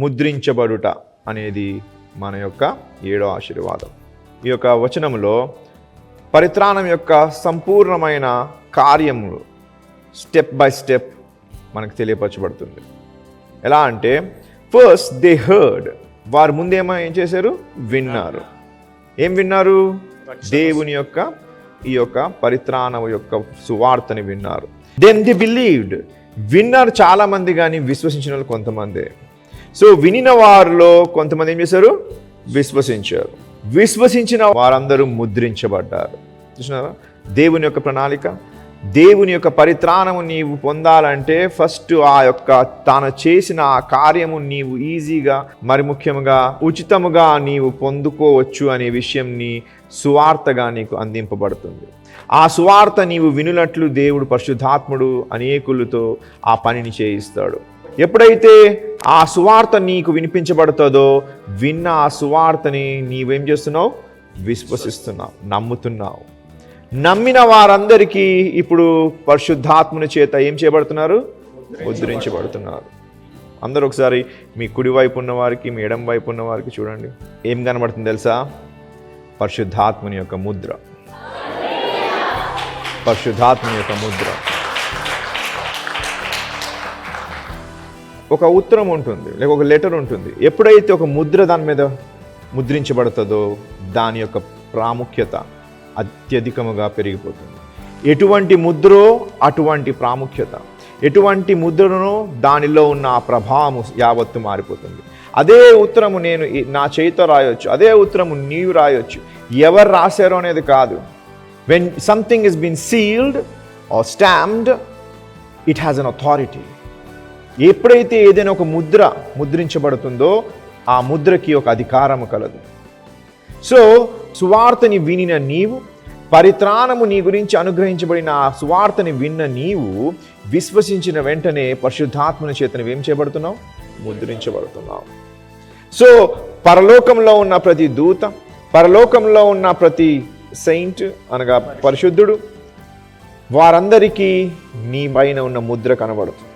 ముద్రించబడుట అనేది మన యొక్క 7వ ఆశీర్వాదం. ఈ యొక్క వచనంలో పరిత్రాణం యొక్క సంపూర్ణమైన కార్యములు స్టెప్ బై స్టెప్ మనకు తెలియపరచబడుతుంది. ఎలా అంటే ఫస్ట్ దే హర్డ్, వారు ముందేమో ఏం చేశారు? విన్నారు. ఏం విన్నారు? దేవుని యొక్క ఈ యొక్క పరిత్రాణం యొక్క సువార్తని విన్నారు. దెన్ దే బిలీవ్డ్, విన్నారు చాలా మంది, కానీ విశ్వసించిన వాళ్ళు కొంతమంది. సో వినిన వారిలో కొంతమంది ఏం చేశారు? విశ్వసించారు. విశ్వసించిన వారందరూ ముద్రించబడ్డారు. చూసినారా దేవుని యొక్క ప్రణాళిక? దేవుని యొక్క పరిత్రాణము నీవు పొందాలంటే ఫస్ట్ ఆ యొక్క తాను చేసిన ఆ కార్యము నీవు ఈజీగా, మరి ముఖ్యంగా ఉచితముగా నీవు పొందుకోవచ్చు అనే విషయం నీ సువార్తగా నీకు అందింపబడుతుంది. ఆ సువార్త నీవు వినునట్లు దేవుడు పరిశుద్ధాత్ముడు అనేకులతో ఆ పనిని చేయిస్తాడు. ఎప్పుడైతే ఆ సువార్త నీకు వినిపించబడుతుందో, విన్న ఆ సువార్తని నీవేం చేస్తున్నావు? విశ్వసిస్తున్నావు, నమ్ముతున్నావు. నమ్మిన వారందరికీ ఇప్పుడు పరిశుద్ధాత్ముని చేత ఏం చేయబడుతున్నారు? ముద్రించబడుతున్నారు. అందరూ ఒకసారి మీ కుడి వైపు ఉన్న వారికి, మీ ఎడం వైపు ఉన్న వారికి చూడండి. ఏం కనబడుతుంది తెలుసా? పరిశుద్ధాత్ముని యొక్క ముద్ర. పరిశుద్ధాత్ముని యొక్క ముద్ర. ఒక ఉత్తరం ఉంటుంది, లేక ఒక లెటర్ ఉంటుంది. ఎప్పుడైతే ఒక ముద్ర దాని మీద ముద్రించబడుతుందో దాని యొక్క ప్రాముఖ్యత అత్యధికముగా పెరిగిపోతుంది. ఎటువంటి ముద్రో అటువంటి ప్రాముఖ్యత, ఎటువంటి ముద్రను దానిలో ఉన్న ఆ ప్రభావము యావత్తు మారిపోతుంది. అదే ఉత్తరము నేను నా చేతితో రాయొచ్చు, అదే ఉత్తరము నీవు రాయొచ్చు. ఎవరు రాశారో అనేది కాదు. When something is been sealed or stamped, it has an authority. ఎప్పుడైతే ఏదైనా ఒక ముద్ర ముద్రించబడుతుందో ఆ ముద్రకి ఒక అధికారము కలదు. సో సువార్తని వినిన నీవు, పరిత్రాణము నీ గురించి అనుగ్రహించబడిన ఆ సువార్తని విన్న నీవు విశ్వసించిన వెంటనే పరిశుద్ధాత్మని చేతను ఏం చేయబడుతున్నావు? ముద్రించబడుతున్నావు. సో పరలోకంలో ఉన్న ప్రతి దూత, పరలోకంలో ఉన్న ప్రతి సెయింట్ అనగా పరిశుద్ధుడు, వారందరికీ నీ పైన ఉన్న ముద్ర కనబడుతుంది.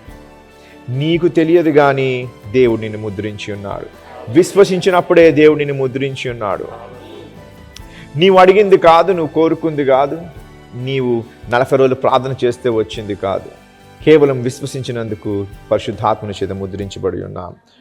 నీకు తెలియదు కానీ దేవుడు నిన్ను ముద్రించి ఉన్నాడు. విశ్వసించినప్పుడే దేవుడు నిన్ను ముద్రించి ఉన్నాడు. నీవు అడిగింది కాదు, నువ్వు కోరుకుంది కాదు, నీవు 40 రోజులు ప్రార్థన చేస్తే వచ్చింది కాదు. కేవలం విశ్వసించినందుకు పరిశుద్ధాత్మని చేత ముద్రించబడి ఉన్నాం.